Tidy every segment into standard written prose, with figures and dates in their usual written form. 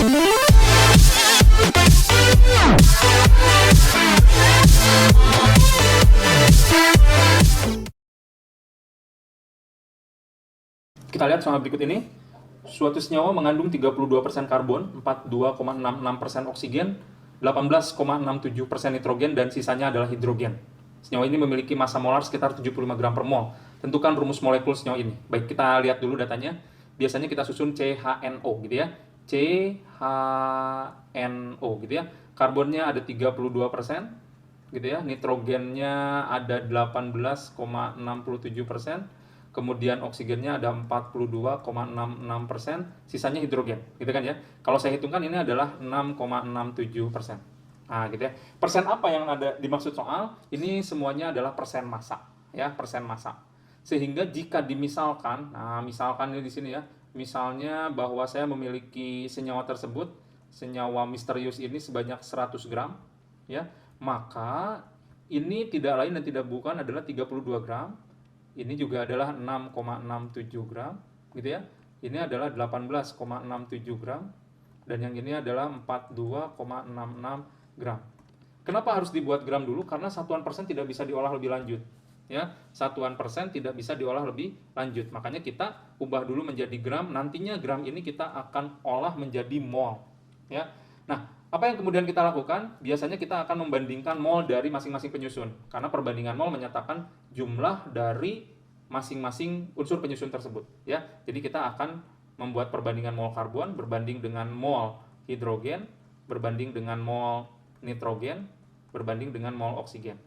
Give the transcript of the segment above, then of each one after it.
Kita lihat soal berikut ini. Suatu senyawa mengandung 32% karbon, 42,66% oksigen, 18,67% nitrogen, dan sisanya adalah hidrogen. Senyawa ini memiliki massa molar sekitar 75 gram per mol. Tentukan rumus molekul senyawa ini. Baik, kita lihat dulu datanya. Biasanya kita susun CHNO gitu ya. CHNO gitu ya. Karbonnya ada 32% gitu ya. Nitrogennya ada 18,67%. Kemudian oksigennya ada 42,66%, sisanya hidrogen, gitu kan ya. Kalau saya hitungkan ini adalah 6,67%. Nah, gitu ya. Persen apa yang ada dimaksud soal? Ini semuanya adalah persen massa, ya, persen massa. Sehingga jika dimisalkan, nah misalkan ini di sini ya, misalnya bahwa saya memiliki senyawa tersebut, senyawa misterius ini sebanyak 100 gram, ya, maka ini tidak lain dan tidak bukan adalah 32 gram. Ini juga adalah 6,67 gram, gitu ya. Ini adalah 18,67 gram, dan yang ini adalah 42,66 gram. Kenapa harus dibuat gram dulu? Karena satuan persen tidak bisa diolah lebih lanjut. Ya, satuan persen tidak bisa diolah lebih lanjut. Makanya kita ubah dulu menjadi gram. Nantinya gram ini kita akan olah menjadi mol. Ya. Nah, apa yang kemudian kita lakukan? Biasanya kita akan membandingkan mol dari masing-masing penyusun. Karena perbandingan mol menyatakan jumlah dari masing-masing unsur penyusun tersebut. Ya, jadi kita akan membuat perbandingan mol karbon berbanding dengan mol hidrogen, berbanding dengan mol nitrogen, berbanding dengan mol oksigen.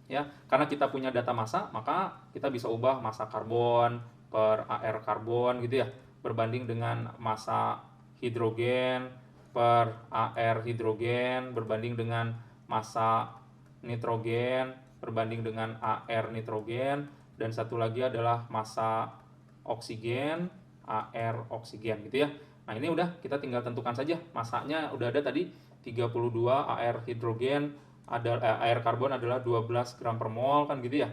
Ya, karena kita punya data massa, maka kita bisa ubah massa karbon per AR karbon gitu ya, berbanding dengan massa hidrogen per AR hidrogen, berbanding dengan massa nitrogen, berbanding dengan AR nitrogen, dan satu lagi adalah massa oksigen, AR oksigen gitu ya. Nah, ini udah kita tinggal tentukan saja massanya, udah ada tadi 32 AR hidrogen, air karbon adalah 12 gram per mol kan gitu ya.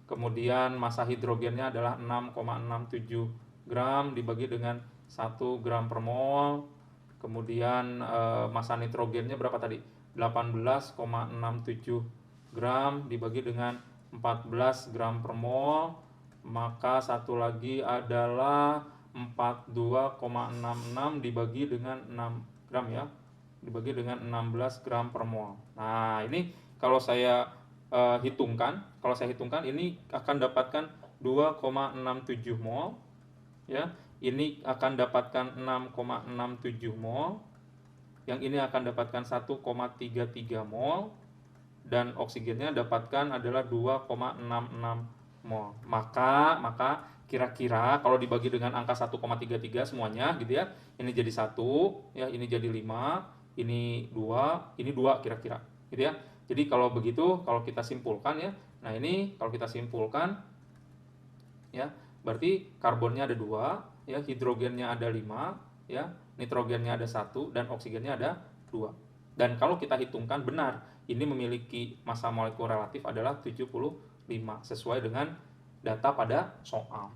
Kemudian massa hidrogennya adalah 6,67 gram dibagi dengan 1 gram per mol. Kemudian massa nitrogennya berapa tadi? 18,67 gram dibagi dengan 14 gram per mol. Maka satu lagi adalah 42,66 dibagi dengan 6 gram ya, dibagi dengan 16 gram per mol. Nah, ini kalau saya hitungkan ini akan dapatkan 2,67 mol ya. Ini akan dapatkan 6,67 mol. Yang ini akan dapatkan 1,33 mol, dan oksigennya dapatkan adalah 2,66 mol. Maka kira-kira kalau dibagi dengan angka 1,33 semuanya gitu ya, ini jadi 1 ya, ini jadi 5, ini 2, ini 2 kira-kira gitu ya. Jadi kalau begitu, kalau kita simpulkan ya, nah ini kalau kita simpulkan ya, berarti karbonnya ada 2 ya, hidrogennya ada 5 ya, nitrogennya ada 1, dan oksigennya ada 2. Dan kalau kita hitungkan benar, ini memiliki massa molekul relatif adalah 75 sesuai dengan data pada soal.